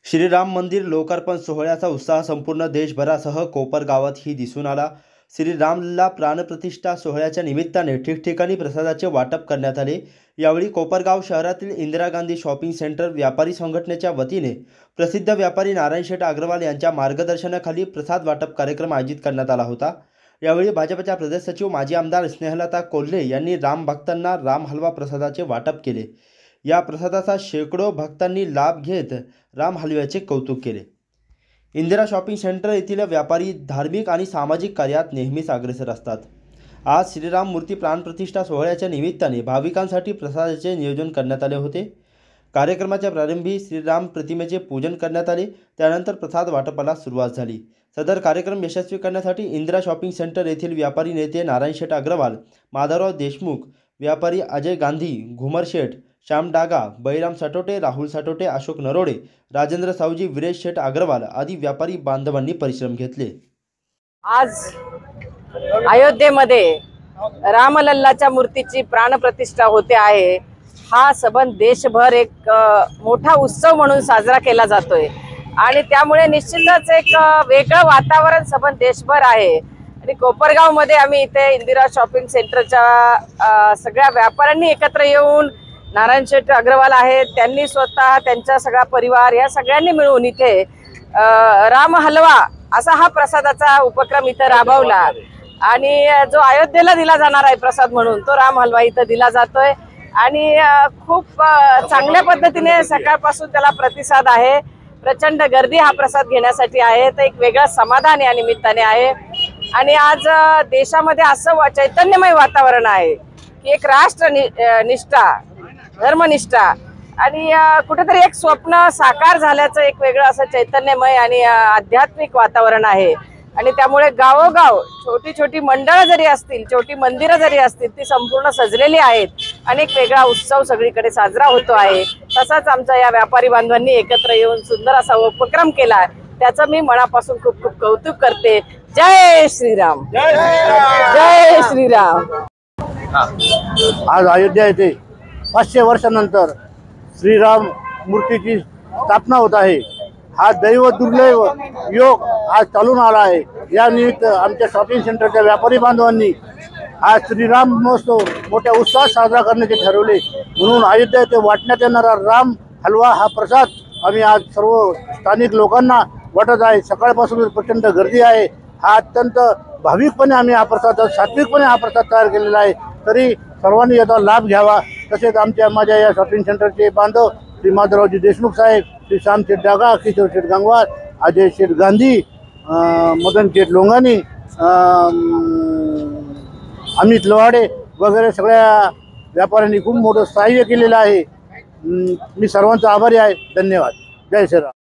श्रीराम मंदिर लोकार्पण सोहळ्याचा उत्साह संपूर्ण देशभरासह कोपरगावातही दिसून आला। श्रीरामला प्राणप्रतिष्ठा सोहळ्याच्या निमित्ताने ठिकठिकाणी प्रसादाचे वाटप करण्यात आले। यावेळी कोपरगाव शहरातील इंदिरा गांधी शॉपिंग सेंटर व्यापारी संघटनेच्या वतीने प्रसिद्ध व्यापारी नारायण शेठ अग्रवाल यांच्या मार्गदर्शनाखाली प्रसाद वाटप कार्यक्रम आयोजित करण्यात आला होता। यावेळी भाजपच्या प्रदेश सचिव माजी आमदार स्नेहलता कोल्हे यांनी राम भक्तांना राम हलवा प्रसादाचे वाटप केले। या प्रसादाचा शेकडो भक्तांनी लाभ घेत राम हलव्याचे कौतुक केले। इंदिरा शॉपिंग सेंटर येथील व्यापारी धार्मिक आणि सामाजिक कार्यात नेहमीच अग्रेसर असतात। आज श्रीराम मूर्ती प्राणप्रतिष्ठा सोहळ्याच्या निमित्ताने भाविकांसाठी प्रसादाचे नियोजन करण्यात आले होते। कार्यक्रमाच्या प्रारंभी श्रीराम प्रतिमेचे पूजन करण्यात आले, त्यानंतर प्रसाद वाटपाला सुरुवात झाली। सदर कार्यक्रम यशस्वी करण्यासाठी इंदिरा शॉपिंग सेंटर येथील व्यापारी नेते नारायण शेठ अग्रवाल, माधवराव देशमुख, व्यापारी अजय गांधी, घुमर शेठ, श्याम डागा, बळीराम साटोटे, राहुल साटोटे, अशोक नरोडे, राजेंद्र सावजी, वीरेश शेठ अग्रवाल आदी व्यापारी बांधवांनी परिश्रम घेतले। आज अयोध्येमध्ये रामलल्लाच्या मूर्तीची प्राणप्रतिष्ठा होते आहे। हा सबंध देशभर एक मोठा उत्सव म्हणून साजरा केला जातोय आणि त्यामुळे निश्चितच एक वेगळं वातावरण सबंध देशभर आहे। आणि कोपरगाव मध्ये आम्ही इथे इंदिरा शॉपिंग सेंटरच्या सगळ्या व्यापाऱ्यांनी एकत्र येऊन नारायण शेठ अग्रवाल आहेत, त्यांनी स्वतः त्यांचा सगळा परिवार या सगळ्यांनी मिळून इथे राम हलवा असा हा प्रसादाचा उपक्रम इथे राबवला आणि जो अयोध्येला दिला जाणार आहे प्रसाद म्हणून तो राम हलवा इथे दिला जातोय आणि खूप चांगल्या पद्धतीने सकाळपासून त्याला प्रतिसाद आहे। प्रचंड गर्दी हा प्रसाद घेण्यासाठी आहे, तर एक वेगळं समाधान या निमित्ताने आहे। आणि आज देशामध्ये असं चैतन्यमय वातावरण आहे की एक राष्ट्रनिष्ठा, धर्मनिष्ठा आणि कुठेतरी एक स्वप्न साकार झाल्याचं एक वेगळं असं चैतन्यमय आणि आध्यात्मिक वातावरण आहे। आणि त्यामुळे गावोगाव छोटी छोटी मंडळं जरी असतील, छोटी मंदिरं जरी असतील, ती संपूर्ण सजलेली आहेत आणि एक वेगळा उत्सव सगळीकडे साजरा होतो आहे। तसाच आमच्या या व्यापारी बांधवांनी एकत्र येऊन सुंदर असा उपक्रम केला, त्याचं मी मनापासून खूप खूप कौतुक करते। जय श्रीराम, जय श्रीराम। आज अयोध्या येथे 500 वर्षानंतर श्रीराम मूर्तीची स्थापना होत आहे। हा दैव दुर्लभ योग आज चालून आला आहे। या निमित्त आमच्या शॉपिंग सेंटरच्या व्यापारी बांधवांनी आज श्रीराम महोत्सव मोठ्या उत्साहात साजरा करण्याचे ठरवले, म्हणून अयोध्या येथे वाटण्यात येणारा राम हलवा हा प्रसाद आम्ही आज सर्व स्थानिक लोकांना वाटत आहे। सकाळपासूनच प्रचंड गर्दी आहे। हा अत्यंत भाविकपणे आम्ही हा प्रसाद, सात्विकपणे हा प्रसाद तयार केलेला आहे, तरी सर्वांनी याचा लाभ घ्यावा। तसेच माझ्या या शॉपिंग सेंटरचे बांधव श्री माधवरावजी देशमुख साहेब, श्री श्याम शेठ डागा, किशोर शेठ गंगवार, अजय शेठ गांधी, मदन शेठ लोंगानी, अमित लोहाडे वगैरे सगळ्या व्यापाऱ्यांनी खूप मोठं सहाय्य केलेलं आहे। मी सर्वांचा आभारी आहे। धन्यवाद। जय श्रीराम।